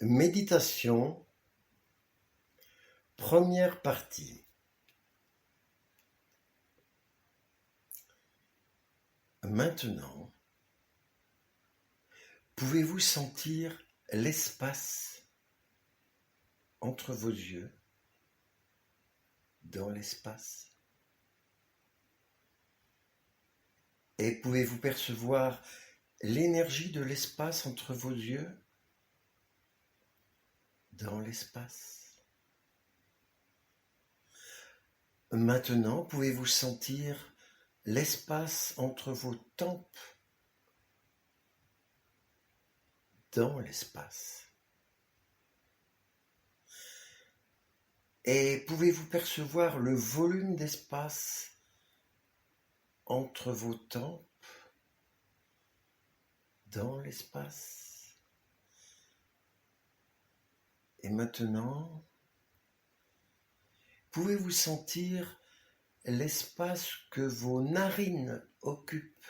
Méditation, première partie. Maintenant, pouvez-vous sentir l'espace entre vos yeux, dans l'espace? Et pouvez-vous percevoir l'énergie de l'espace entre vos yeux, dans l'espace? Maintenant, pouvez-vous sentir l'espace entre vos tempes, dans l'espace? Et pouvez-vous percevoir le volume d'espace entre vos tempes, dans l'espace? Et maintenant, pouvez-vous sentir l'espace que vos narines occupent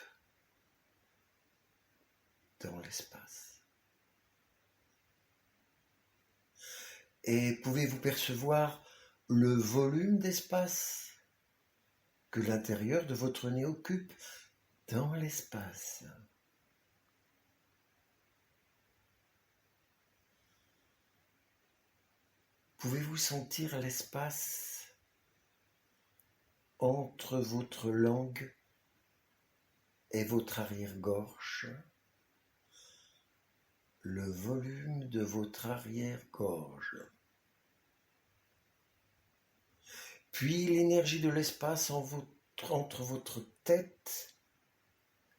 dans l'espace? Et pouvez-vous percevoir le volume d'espace que l'intérieur de votre nez occupe dans l'espace? Pouvez-vous sentir l'espace entre votre langue et votre arrière-gorge, le volume de votre arrière-gorge, puis l'énergie de l'espace entre votre tête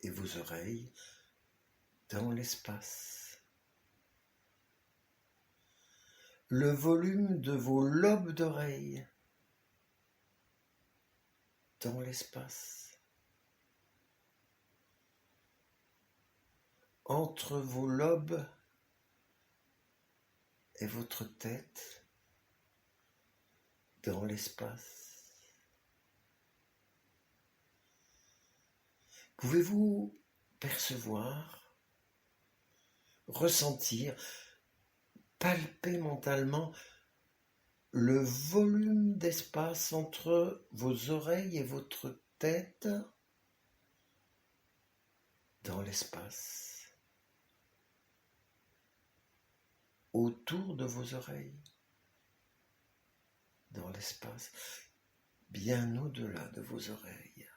et vos oreilles dans l'espace, le volume de vos lobes d'oreilles dans l'espace, entre vos lobes et votre tête dans l'espace. Pouvez-vous percevoir, ressentir, palper mentalement le volume d'espace entre vos oreilles et votre tête dans l'espace, autour de vos oreilles, dans l'espace, bien au-delà de vos oreilles.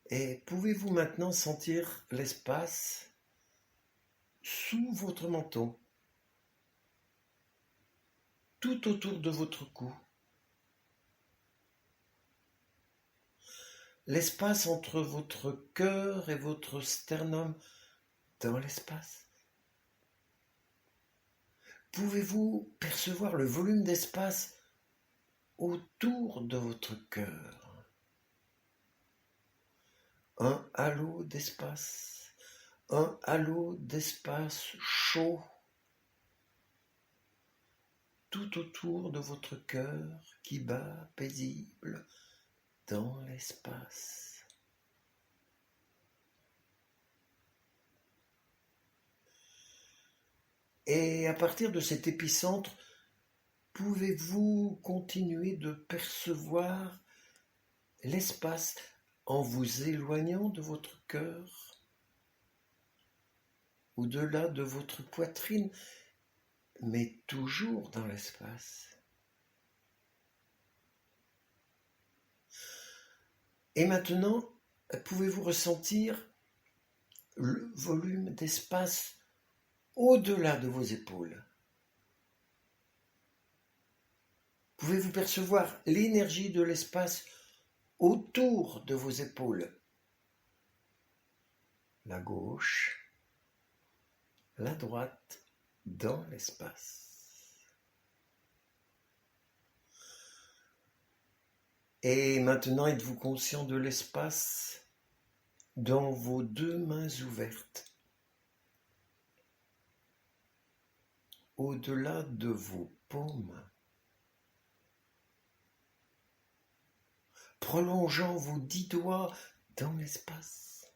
Et pouvez-vous maintenant sentir l'espace sous votre menton, tout autour de votre cou, l'espace entre votre cœur et votre sternum dans l'espace? Pouvez-vous percevoir le volume d'espace autour de votre cœur? Un halo d'espace chaud tout autour de votre cœur qui bat paisible dans l'espace. Et à partir de cet épicentre, pouvez-vous continuer de percevoir l'espace en vous éloignant de votre cœur, au-delà de votre poitrine, mais toujours dans l'espace? Et maintenant, pouvez-vous ressentir le volume d'espace au-delà de vos épaules? Pouvez-vous percevoir l'énergie de l'espace autour de vos épaules? La gauche, la droite, dans l'espace. Et maintenant, êtes-vous conscient de l'espace dans vos deux mains ouvertes, au-delà de vos paumes, prolongeant vos 10 doigts dans l'espace?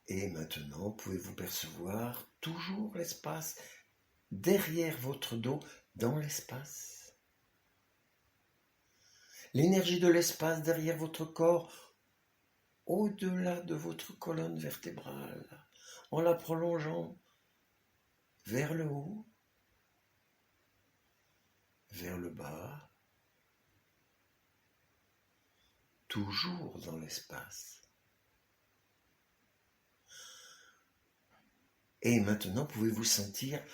Et maintenant, pouvez-vous percevoir toujours l'espace derrière votre dos, dans l'espace. L'énergie de l'espace derrière votre corps, au-delà de votre colonne vertébrale, en la prolongeant vers le haut, vers le bas, toujours dans l'espace. Et maintenant, pouvez-vous sentir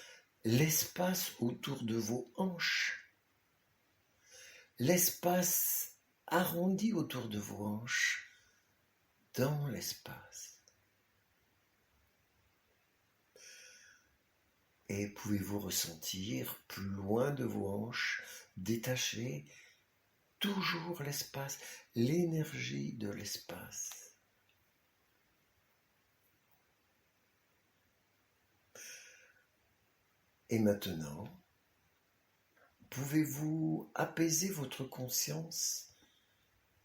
l'espace autour de vos hanches, l'espace arrondi autour de vos hanches, dans l'espace. Et pouvez-vous ressentir plus loin de vos hanches, détachées, toujours l'espace, l'énergie de l'espace. Et maintenant, pouvez-vous apaiser votre conscience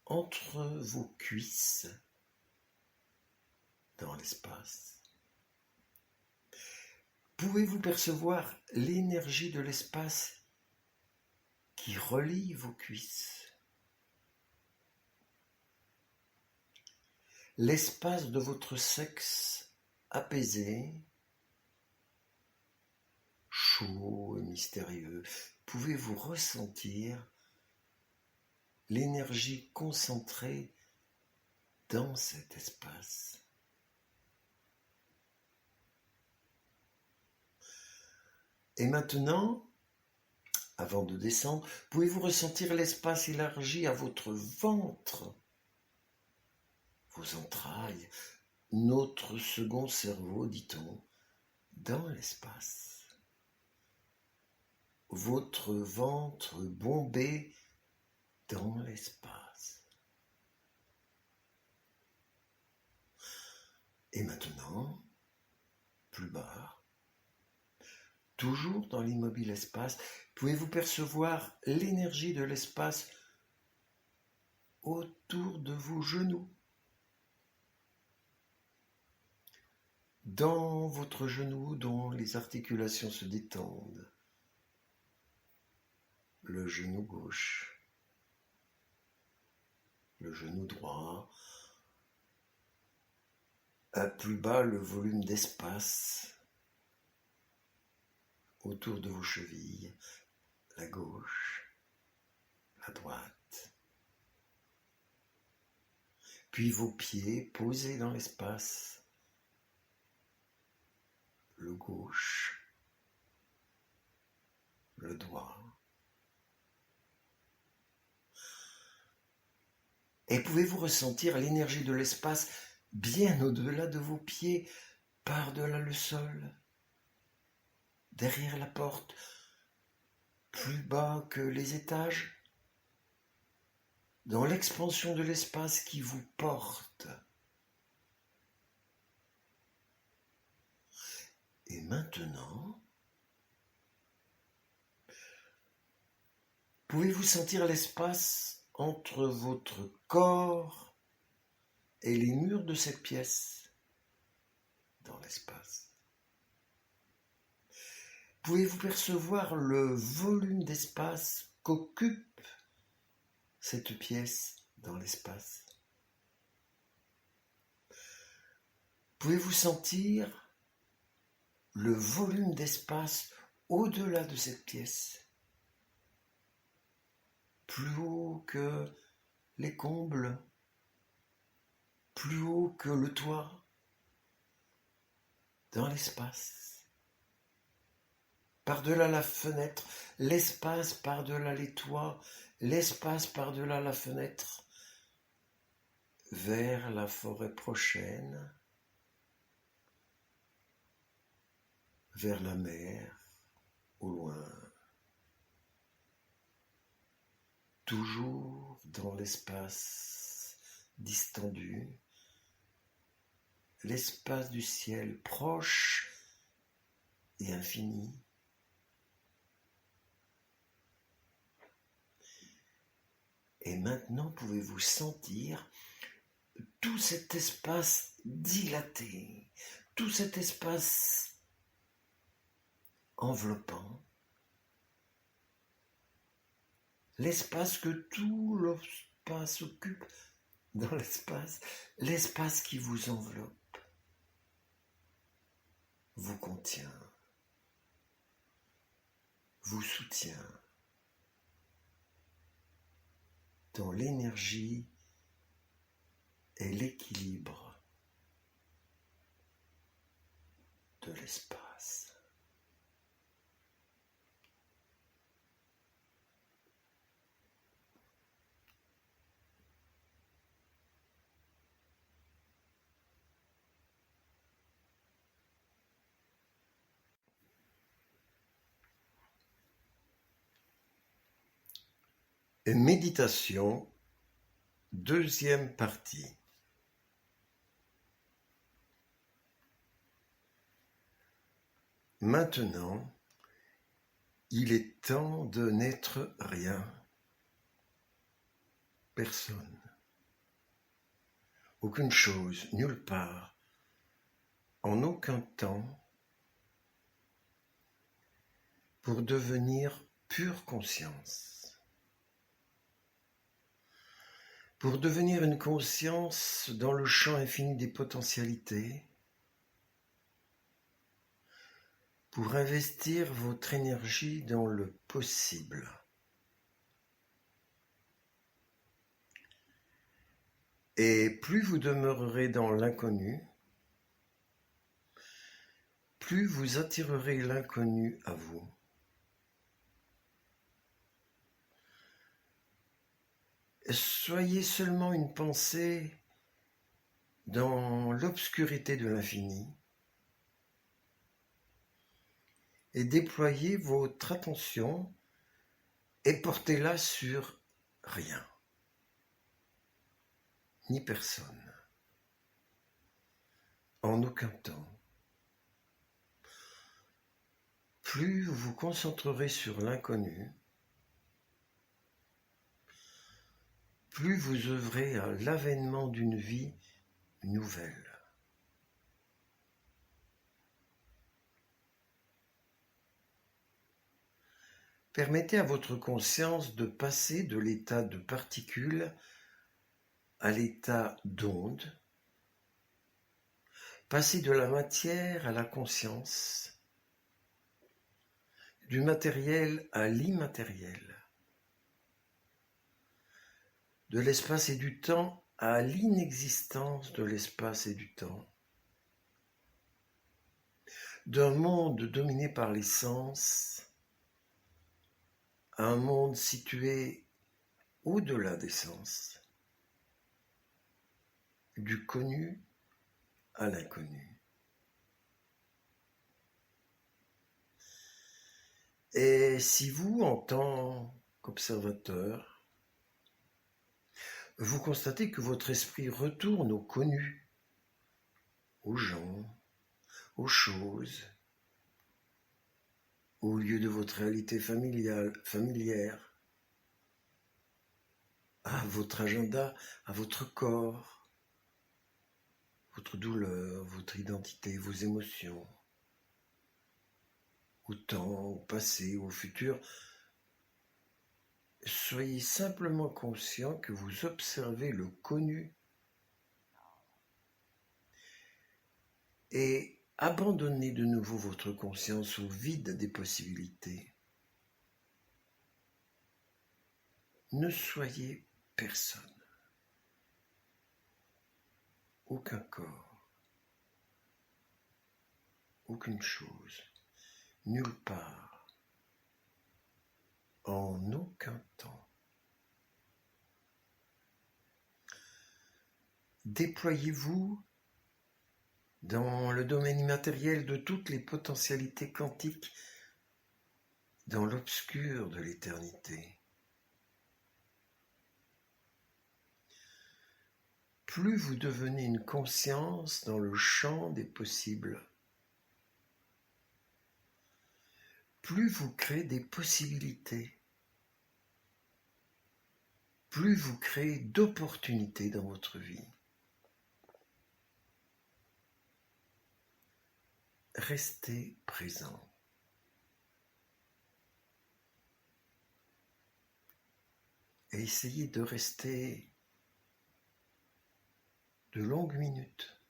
entre vos cuisses dans l'espace? Pouvez-vous percevoir l'énergie de l'espace qui relie vos cuisses? L'espace de votre sexe apaisé, chaud et mystérieux, pouvez-vous ressentir l'énergie concentrée dans cet espace? Et maintenant, avant de descendre, pouvez-vous ressentir l'espace élargi à votre ventre, vos entrailles, notre second cerveau, dit-on, dans l'espace. Votre ventre bombé dans l'espace. Et maintenant, plus bas, toujours dans l'immobile espace, pouvez-vous percevoir l'énergie de l'espace autour de vos genoux. Dans votre genou dont les articulations se détendent. Le genou gauche, le genou droit, à plus bas le volume d'espace autour de vos chevilles, la gauche, la droite. Puis vos pieds posés dans l'espace, le gauche, le droit. Et pouvez-vous ressentir l'énergie de l'espace bien au-delà de vos pieds, par-delà le sol, derrière la porte, plus bas que les étages, dans l'expansion de l'espace qui vous porte. Et maintenant, pouvez-vous sentir l'espace entre votre corps et les murs de cette pièce dans l'espace? Pouvez-vous percevoir le volume d'espace qu'occupe cette pièce dans l'espace? Pouvez-vous sentir le volume d'espace au-delà de cette pièce? Plus haut que les combles, plus haut que le toit, dans l'espace. Par-delà la fenêtre, l'espace par-delà les toits, l'espace par-delà la fenêtre, vers la forêt prochaine, vers la mer, au loin. Toujours dans l'espace distendu, l'espace du ciel proche et infini. Et maintenant, pouvez-vous sentir tout cet espace dilaté, tout cet espace enveloppant, l'espace que tout l'espace occupe dans l'espace, l'espace qui vous enveloppe, vous contient, vous soutient dans l'énergie et l'équilibre de l'espace. Méditation, deuxième partie. Maintenant, il est temps de n'être rien, personne, aucune chose, nulle part, en aucun temps, pour devenir pure conscience. Pour devenir une conscience dans le champ infini des potentialités, pour investir votre énergie dans le possible. Et plus vous demeurerez dans l'inconnu, plus vous attirerez l'inconnu à vous. Soyez seulement une pensée dans l'obscurité de l'infini et déployez votre attention et portez-la sur rien, ni personne, en aucun temps. Plus vous vous concentrerez sur l'inconnu, plus vous œuvrez à l'avènement d'une vie nouvelle. Permettez à votre conscience de passer de l'état de particule à l'état d'onde, passer de la matière à la conscience, du matériel à l'immatériel, de l'espace et du temps à l'inexistence de l'espace et du temps, d'un monde dominé par les sens à un monde situé au-delà des sens, du connu à l'inconnu. Et si vous, en tant qu'observateur, vous constatez que votre esprit retourne au connu, aux gens, aux choses, au lieu de votre réalité familière, à votre agenda, à votre corps, votre douleur, votre identité, vos émotions, au temps, au passé, au futur, soyez simplement conscient que vous observez le connu et abandonnez de nouveau votre conscience au vide des possibilités. Ne soyez personne, aucun corps, aucune chose, nulle part, en aucun temps. Déployez-vous dans le domaine immatériel de toutes les potentialités quantiques, dans l'obscur de l'éternité. Plus vous devenez une conscience dans le champ des possibles, plus vous créez des possibilités, plus vous créez d'opportunités dans votre vie. restez présent. Et essayez de rester de longues minutes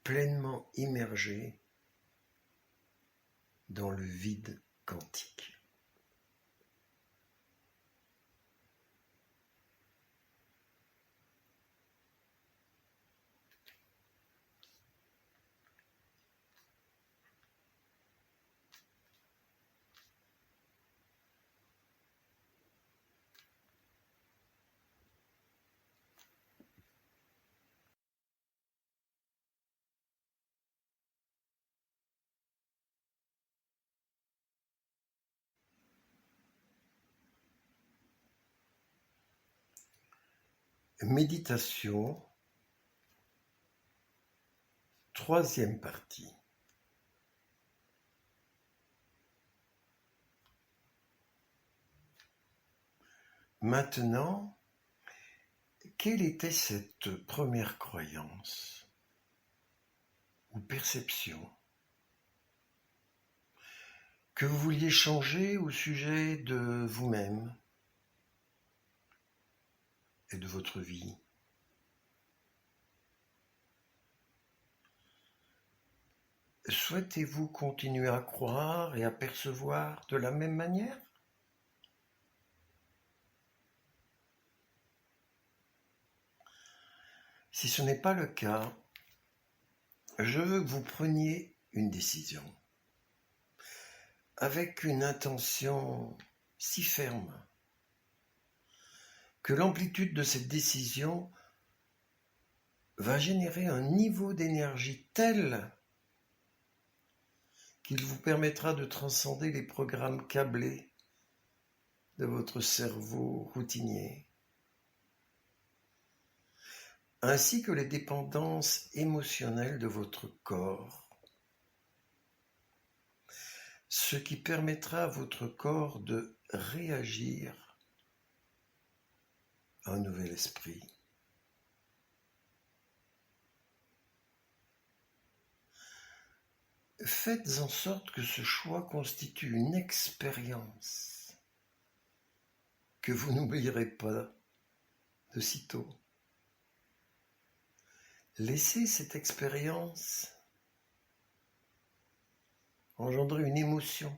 pleinement immergé dans le vide quantique. Méditation, troisième partie. Maintenant, quelle était cette première croyance ou perception que vous vouliez changer au sujet de vous-même et de votre vie? Souhaitez-vous continuer à croire et à percevoir de la même manière? Si ce n'est pas le cas, je veux que vous preniez une décision avec une intention si ferme que l'amplitude de cette décision va générer un niveau d'énergie tel qu'il vous permettra de transcender les programmes câblés de votre cerveau routinier, ainsi que les dépendances émotionnelles de votre corps, ce qui permettra à votre corps de réagir à un nouvel esprit. Faites en sorte que ce choix constitue une expérience que vous n'oublierez pas de sitôt. Laissez cette expérience engendrer une émotion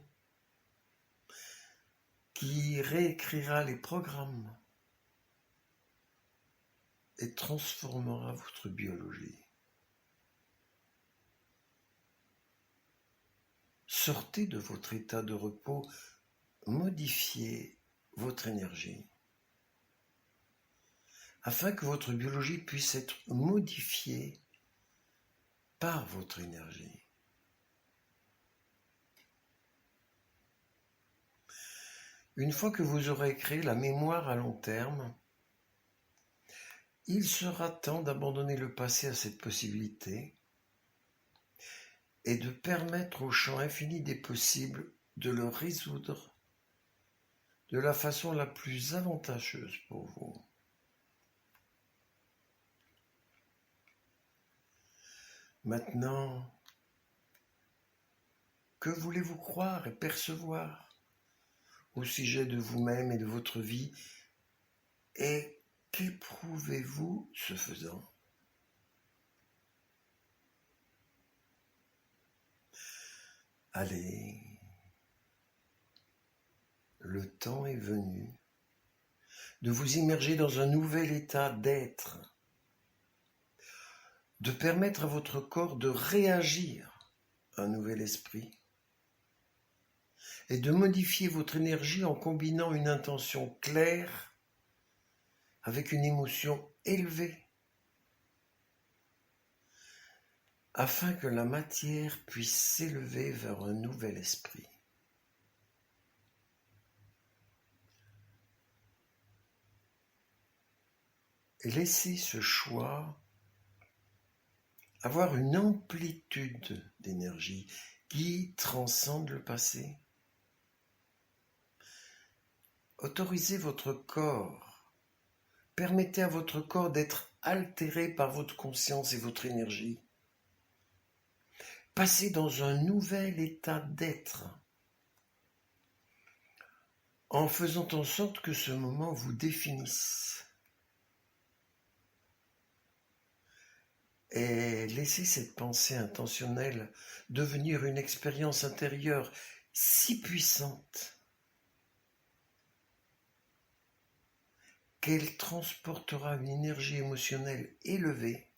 qui réécrira les programmes et transformera votre biologie. Sortez de votre état de repos, modifiez votre énergie, afin que votre biologie puisse être modifiée par votre énergie. Une fois que vous aurez créé la mémoire à long terme, il sera temps d'abandonner le passé à cette possibilité et de permettre au champ infini des possibles de le résoudre de la façon la plus avantageuse pour vous. Maintenant, que voulez-vous croire et percevoir au sujet de vous-même et de votre vie, et qu'éprouvez-vous ce faisant? Allez, le temps est venu de vous immerger dans un nouvel état d'être, de permettre à votre corps de réagir à un nouvel esprit et de modifier votre énergie en combinant une intention claire avec une émotion élevée, afin que la matière puisse s'élever vers un nouvel esprit. Et laissez ce choix avoir une amplitude d'énergie qui transcende le passé. Autorisez votre corps, permettez à votre corps d'être altéré par votre conscience et votre énergie. Passez dans un nouvel état d'être, en faisant en sorte que ce moment vous définisse. Et laissez cette pensée intentionnelle devenir une expérience intérieure si puissante qu'elle transportera une énergie émotionnelle élevée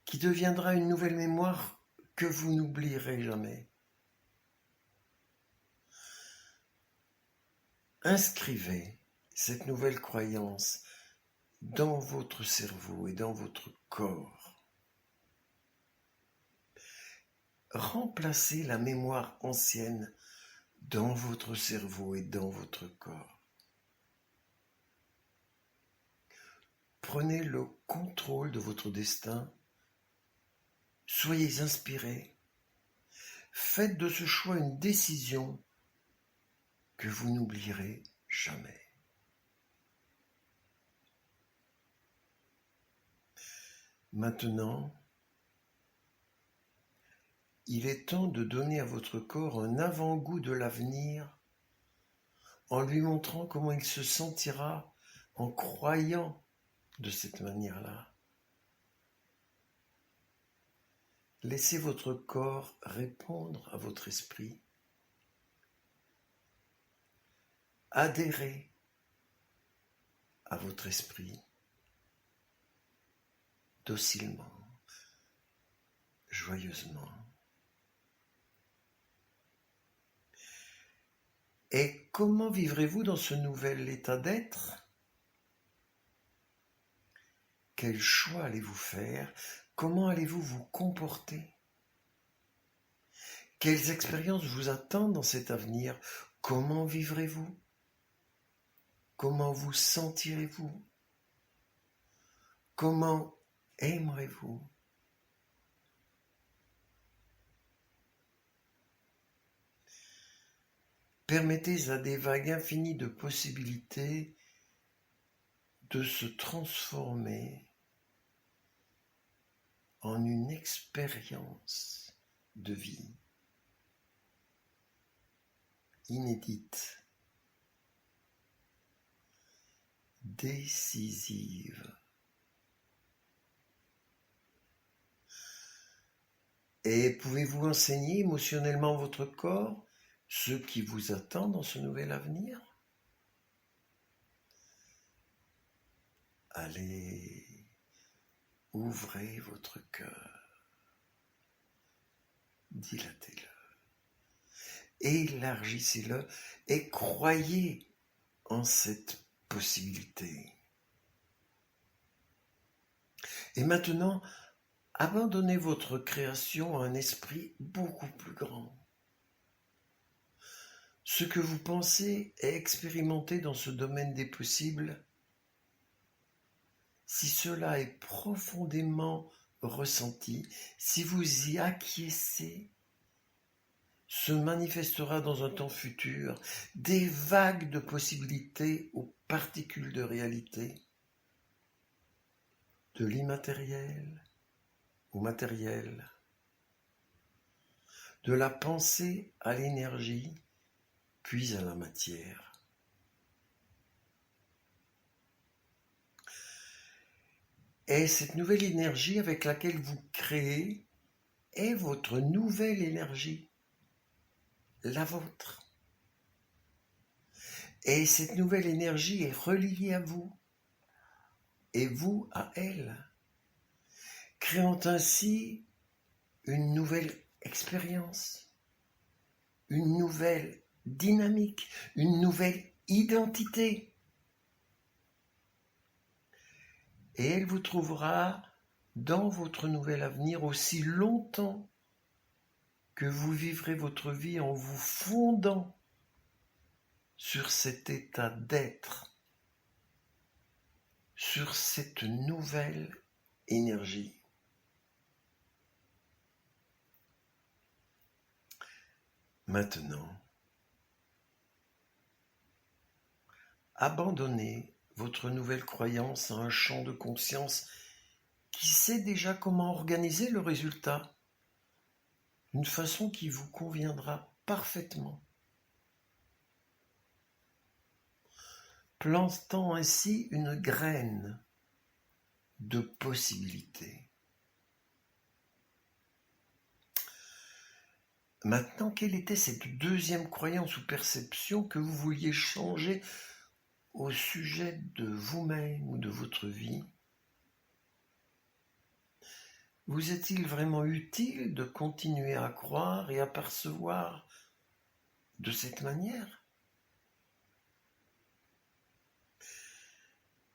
qui deviendra une nouvelle mémoire que vous n'oublierez jamais. Inscrivez cette nouvelle croyance dans votre cerveau et dans votre corps. Remplacez la mémoire ancienne dans votre cerveau et dans votre corps. Prenez le contrôle de votre destin. Soyez inspiré. Faites de ce choix une décision que vous n'oublierez jamais. Maintenant, il est temps de donner à votre corps un avant-goût de l'avenir en lui montrant comment il se sentira en croyant de cette manière-là. Laissez votre corps répondre à votre esprit. Adhérez à votre esprit docilement, joyeusement. Et comment vivrez-vous dans ce nouvel état d'être ? Quel choix allez-vous faire ? Comment allez-vous vous comporter ? Quelles expériences vous attendent dans cet avenir ? Comment vivrez-vous ? Comment vous sentirez-vous ? Comment aimerez-vous ? Permettez à des vagues infinies de possibilités de se transformer en une expérience de vie inédite, décisive. Et pouvez-vous enseigner émotionnellement votre corps ce qui vous attend dans ce nouvel avenir ? Allez, ouvrez votre cœur, dilatez-le, élargissez-le et croyez en cette possibilité. Et maintenant, abandonnez votre création à un esprit beaucoup plus grand. Ce que vous pensez et expérimentez dans ce domaine des possibles, si cela est profondément ressenti, si vous y acquiescez, se manifestera dans un temps futur des vagues de possibilités aux particules de réalité, de l'immatériel au matériel, de la pensée à l'énergie, puis à la matière. Et cette nouvelle énergie avec laquelle vous créez est votre nouvelle énergie, la vôtre. Et cette nouvelle énergie est reliée à vous, et vous à elle, créant ainsi une nouvelle expérience, une nouvelle dynamique, une nouvelle identité. Et elle vous trouvera dans votre nouvel avenir aussi longtemps que vous vivrez votre vie en vous fondant sur cet état d'être, sur cette nouvelle énergie. Maintenant, abandonnez votre nouvelle croyance a un champ de conscience qui sait déjà comment organiser le résultat d'une façon qui vous conviendra parfaitement, plantant ainsi une graine de possibilités. Maintenant, quelle était cette deuxième croyance ou perception que vous vouliez changer au sujet de vous-même ou de votre vie? Vous est-il vraiment utile de continuer à croire et à percevoir de cette manière?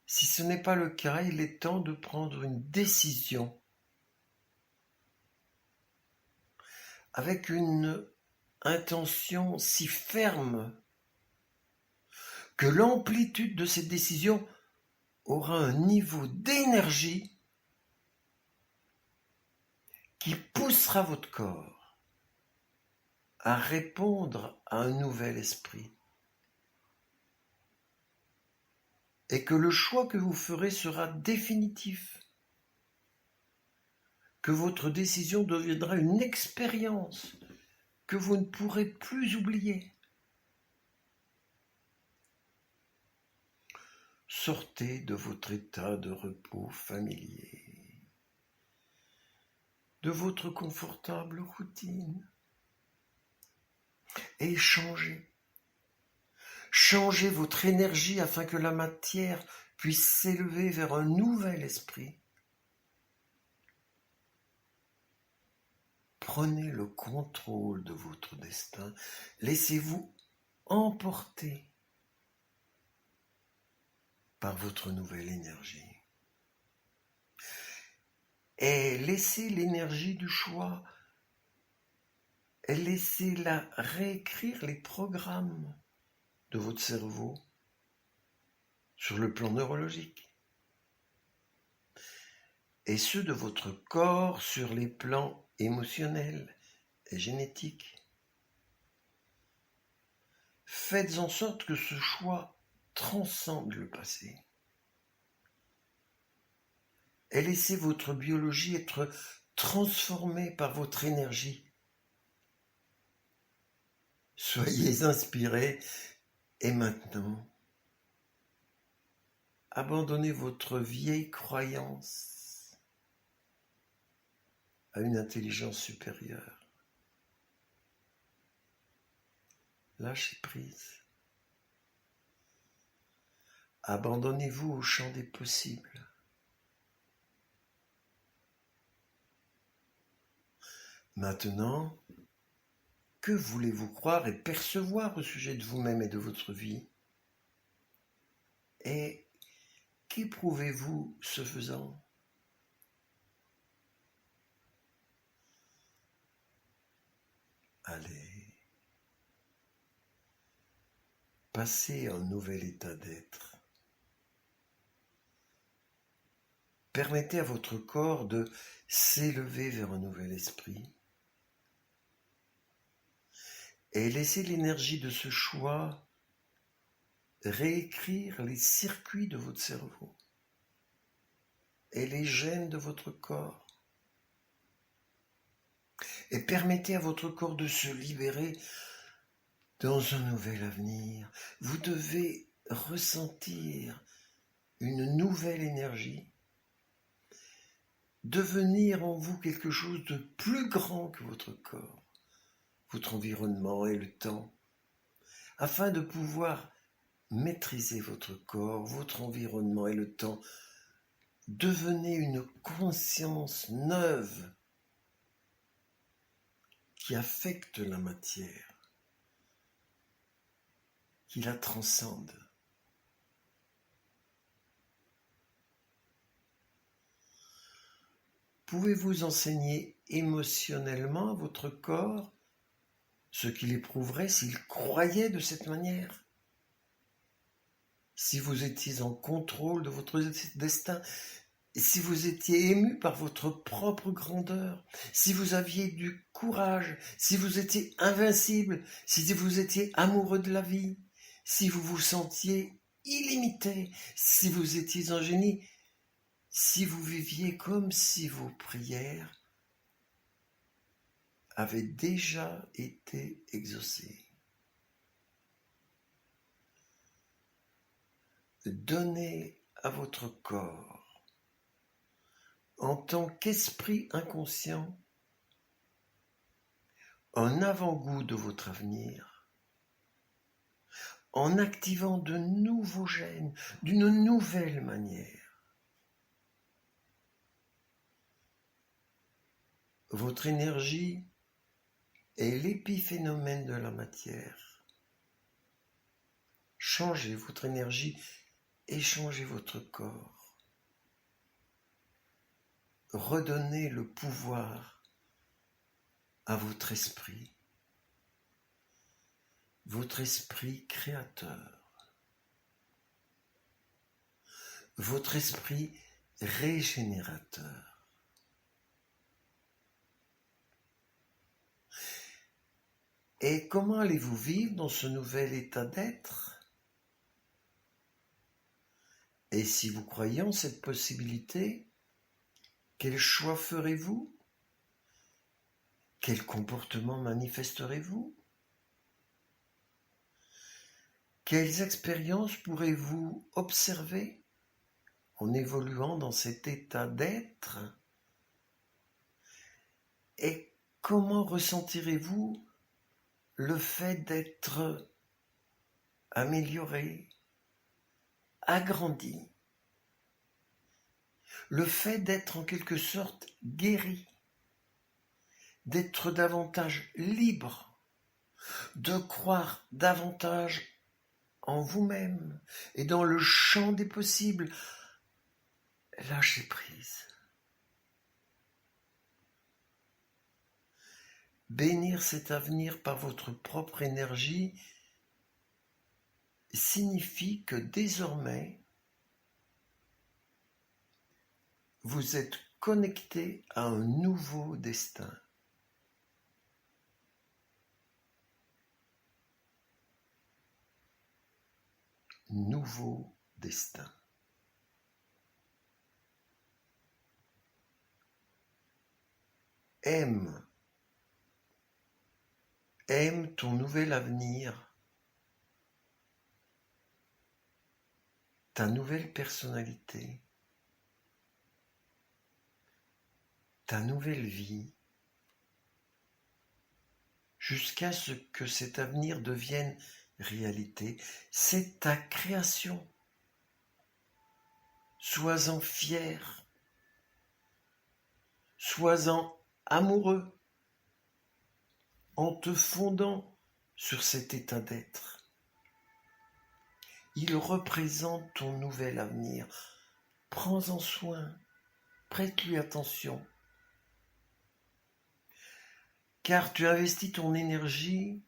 Si ce n'est pas le cas, il est temps de prendre une décision avec une intention si ferme que l'amplitude de cette décision aura un niveau d'énergie qui poussera votre corps à répondre à un nouvel esprit. Et que le choix que vous ferez sera définitif, que votre décision deviendra une expérience que vous ne pourrez plus oublier. Sortez de votre état de repos familier, de votre confortable routine, et changez. Changez votre énergie afin que la matière puisse s'élever vers un nouvel esprit. Prenez le contrôle de votre destin. Laissez-vous emporter par votre nouvelle énergie. Et laissez l'énergie du choix, et laissez-la réécrire les programmes de votre cerveau sur le plan neurologique et ceux de votre corps sur les plans émotionnels et génétiques. Faites en sorte que ce choix transcende le passé et laissez votre biologie être transformée par votre énergie. Soyez inspirés et maintenant, abandonnez votre vieille croyance à une intelligence supérieure. Lâchez prise. Abandonnez-vous au champ des possibles. Maintenant, que voulez-vous croire et percevoir au sujet de vous-même et de votre vie? Et qu'éprouvez-vous ce faisant? Allez, passez à un nouvel état d'être. Permettez à votre corps de s'élever vers un nouvel esprit. Et laissez l'énergie de ce choix réécrire les circuits de votre cerveau et les gènes de votre corps. Et permettez à votre corps de se libérer dans un nouvel avenir. Vous devez ressentir une nouvelle énergie, devenir en vous quelque chose de plus grand que votre corps, votre environnement et le temps, afin de pouvoir maîtriser votre corps, votre environnement et le temps. Devenez une conscience neuve qui affecte la matière, qui la transcende. Pouvez-vous enseigner émotionnellement à votre corps ce qu'il éprouverait s'il croyait de cette manière? Si vous étiez en contrôle de votre destin, si vous étiez ému par votre propre grandeur, si vous aviez du courage, si vous étiez invincible, si vous étiez amoureux de la vie, si vous vous sentiez illimitée. Si vous étiez un génie, si vous viviez comme si vos prières avaient déjà été exaucées. Donnez à votre corps, en tant qu'esprit inconscient, un avant-goût de votre avenir, en activant de nouveaux gènes d'une nouvelle manière. Votre énergie est l'épiphénomène de la matière. Changez votre énergie et changez votre corps. Redonnez le pouvoir à votre esprit créateur, votre esprit régénérateur. Et comment allez-vous vivre dans ce nouvel état d'être? Et si vous croyez en cette possibilité, quel choix ferez-vous? Quel comportement manifesterez-vous? Quelles expériences pourrez-vous observer en évoluant dans cet état d'être? Et comment ressentirez-vous le fait d'être amélioré, agrandi, le fait d'être en quelque sorte guéri, d'être davantage libre, de croire davantage en vous-même et dans le champ des possibles? Lâchez prise. Bénir cet avenir par votre propre énergie signifie que désormais, vous êtes connecté à un nouveau destin. Nouveau destin. Aime ton nouvel avenir, ta nouvelle personnalité, ta nouvelle vie, jusqu'à ce que cet avenir devienne réalité. C'est ta création. Sois-en fier. Sois-en amoureux en te fondant sur cet état d'être. Il représente ton nouvel avenir. Prends-en soin, prête-lui attention. Car tu investis ton énergie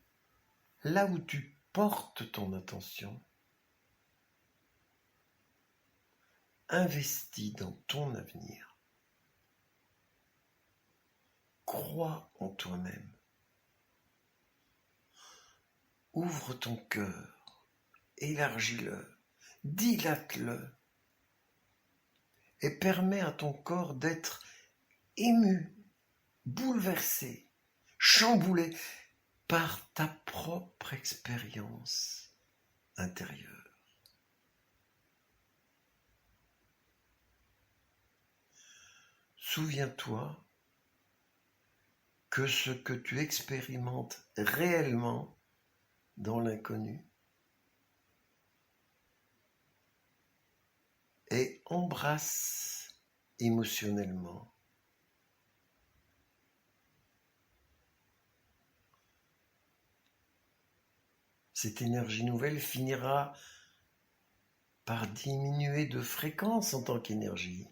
là où tu portes ton attention. Investis dans ton avenir. Crois en toi-même. Ouvre ton cœur, élargis-le, dilate-le et permets à ton corps d'être ému, bouleversé, chamboulé par ta propre expérience intérieure. Souviens-toi que ce que tu expérimentes réellement dans l'inconnu et embrasse émotionnellement. Cette énergie nouvelle finira par diminuer de fréquence en tant qu'énergie.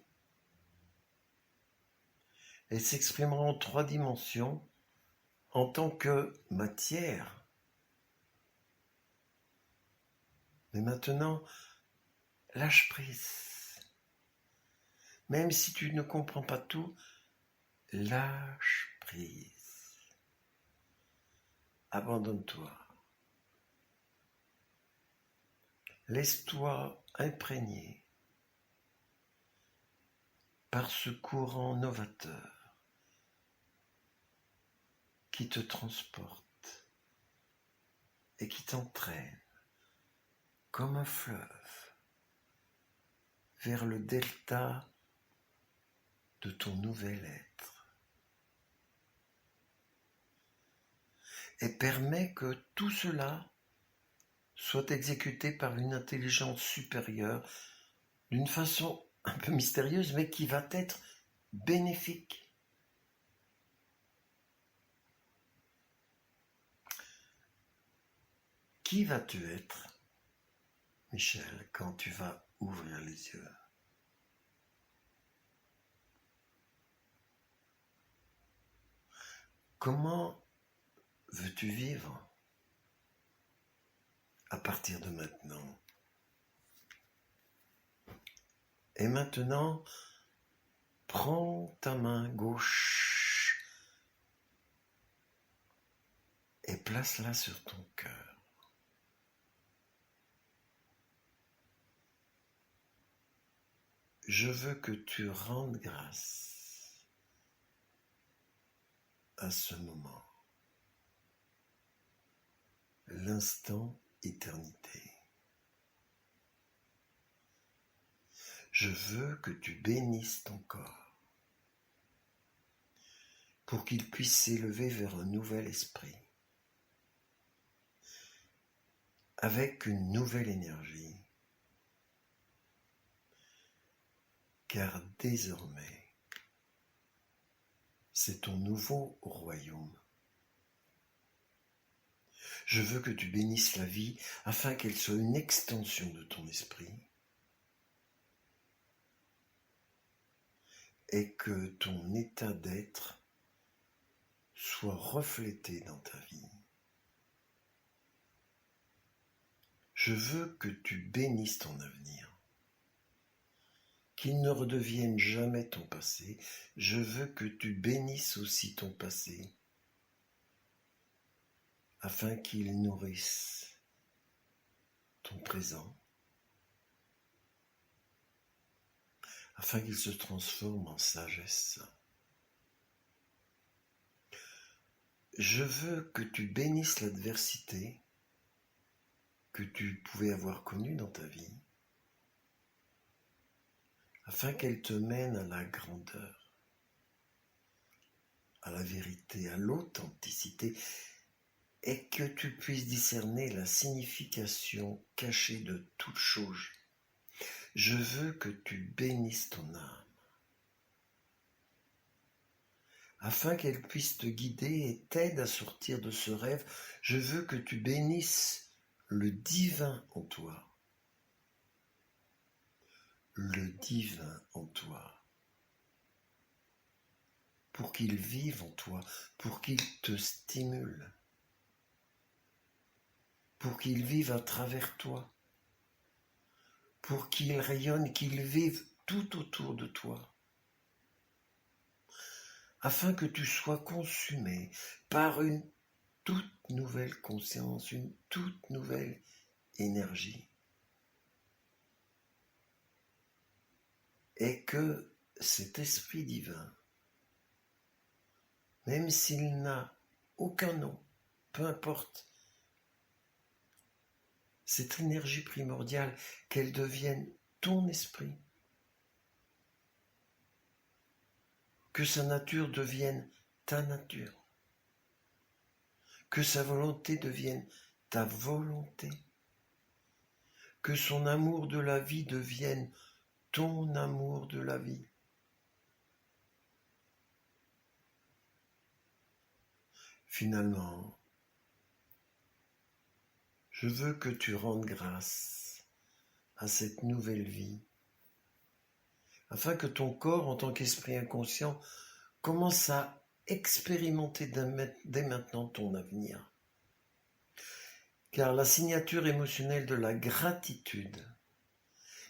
Elle s'exprimera en 3 dimensions en tant que matière. Mais maintenant, lâche prise. Même si tu ne comprends pas tout, lâche prise. Abandonne-toi. Laisse-toi imprégner par ce courant novateur qui te transporte et qui t'entraîne comme un fleuve vers le delta de ton nouvel être. Et permets que tout cela soit exécuté par une intelligence supérieure d'une façon un peu mystérieuse, mais qui va être bénéfique. Qui vas-tu être, Michel, quand tu vas ouvrir les yeux? Comment veux-tu vivre à partir de maintenant? Et maintenant, prends ta main gauche et place-la sur ton cœur. Je veux que tu rendes grâce à ce moment, l'instant éternité. Je veux que tu bénisses ton corps pour qu'il puisse s'élever vers un nouvel esprit, avec une nouvelle énergie, car désormais, c'est ton nouveau royaume. Je veux que tu bénisses la vie afin qu'elle soit une extension de ton esprit et que ton état d'être soit reflété dans ta vie. Je veux que tu bénisses ton avenir, qu'il ne redevienne jamais ton passé. Je veux que tu bénisses aussi ton passé, afin qu'il nourrisse ton présent, afin qu'il se transforme en sagesse. Je veux que tu bénisses l'adversité que tu pouvais avoir connue dans ta vie, afin qu'elle te mène à la grandeur, à la vérité, à l'authenticité, et que tu puisses discerner la signification cachée de toute chose. Je veux que tu bénisses ton âme, afin qu'elle puisse te guider et t'aide à sortir de ce rêve. Je veux que tu bénisses le divin en toi. Le divin en toi, pour qu'il vive en toi, pour qu'il te stimule, pour qu'il vive à travers toi, pour qu'il rayonne, qu'il vive tout autour de toi, afin que tu sois consumé par une toute nouvelle conscience, une toute nouvelle énergie, et que cet esprit divin, même s'il n'a aucun nom, peu importe, cette énergie primordiale, qu'elle devienne ton esprit, que sa nature devienne ta nature, que sa volonté devienne ta volonté, que son amour de la vie devienne ton amour de la vie. Finalement, je veux que tu rendes grâce à cette nouvelle vie, afin que ton corps, en tant qu'esprit inconscient, commence à expérimenter dès maintenant ton avenir. Car la signature émotionnelle de la gratitude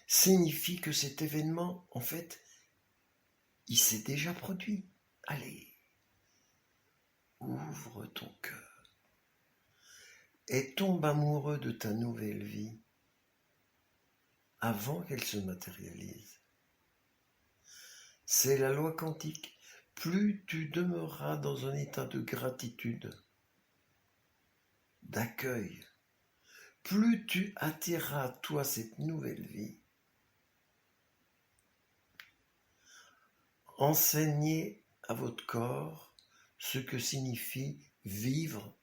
signifie que cet événement, en fait, il s'est déjà produit. Allez, ouvre ton cœur et tombe amoureux de ta nouvelle vie. avant qu'elle se matérialise. C'est la loi quantique. Plus tu demeureras dans un état de gratitude, d'accueil, plus tu attireras à toi cette nouvelle vie. Enseignez à votre corps ce que signifie vivre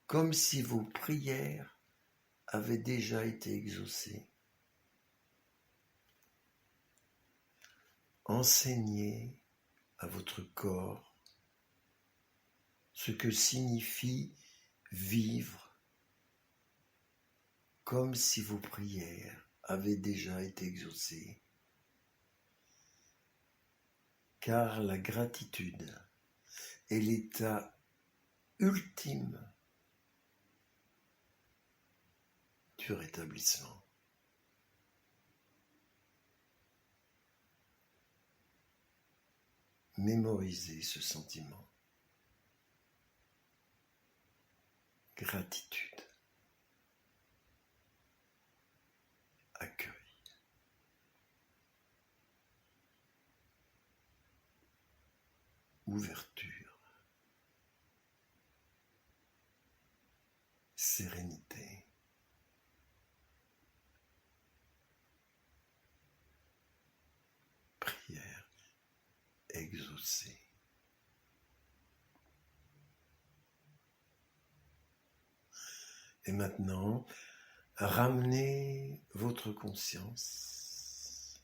comme si vos prières avaient déjà été exaucées. Enseignez à votre corps ce que signifie vivre comme si vos prières avaient déjà été exaucées. Car la gratitude est l'état ultime du rétablissement. Mémorisez ce sentiment. Gratitude. Accueil. Ouverture. Sérénité. Prière exaucée. Et maintenant, ramenez votre conscience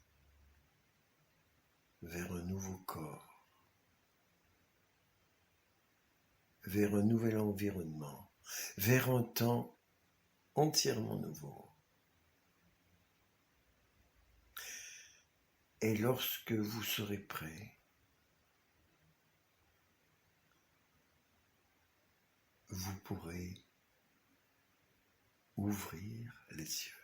vers un nouveau corps, vers un nouvel environnement, vers un temps entièrement nouveau. Et lorsque vous serez prêt, vous pourrez ouvrir les yeux.